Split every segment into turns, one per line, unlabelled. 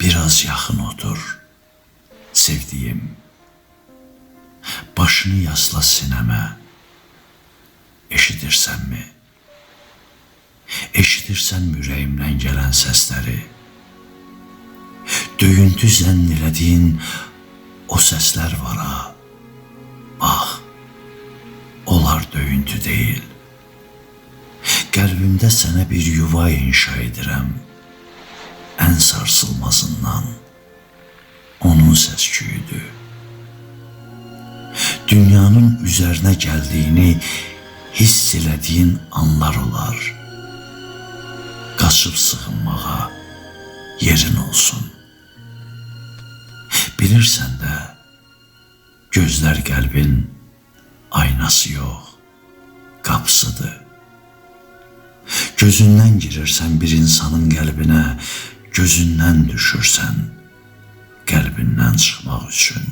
Biraz yaxın otur, sevdiyim. Başını yasla sinəmə, eşidirsənmi? Eşidirsən ürəyimdən gələn səsləri? Döyüntü zənn elədiyin o səslər var ha. Bax, onlar döyüntü deyil. Qəlbimdə sənə bir yuva inşa edirəm. Ən sarsılmazından onun səsküyüdür. Dünyanın üzərinə gəldiyini hiss elədiyin anlar olar. Qaçıb sığınmağa yerin olsun. Bilirsən də, gözlər qəlbin aynası yox, qapısıdır. Gözündən girirsən bir insanın qəlbinə, gözündən düşürsən qəlbindən çıxmaq üçün.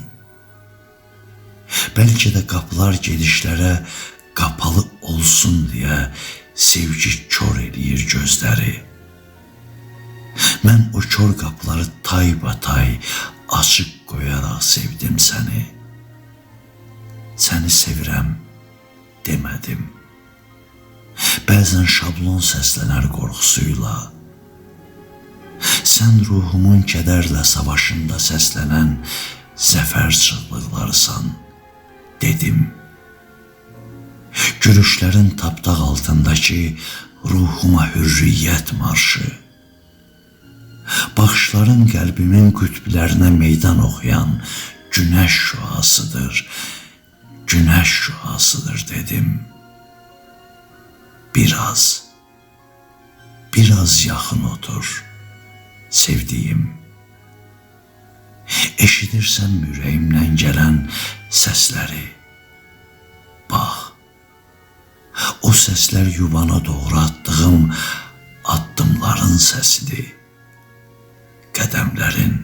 Bəlkə də qapılar gedişlərə qapalı olsun deyə sevgi kör eləyir gözləri. Mən o kör qapıları taybatay açıq qoyaraq sevdim səni. Səni sevirəm demədim. Bəzən şablon səslənər qorxusuyla. Sən ruhumun kədərlə savaşında səslənən zəfər çığlıqlarısan, dedim. Gülüşlərin tapdaq altındakı ruhuma hürriyyət marşı. Baxışların qəlbimin qütblərinə meydan oxuyan günəş şüasıdır, günəş şüasıdır dedim. Biraz yaxın otur, sevdiyim. Eşidirsən ürəyimdən gələn səsləri? Bax, o səslər yuvana doğru attığım addımların səsidir. Qədəmlərin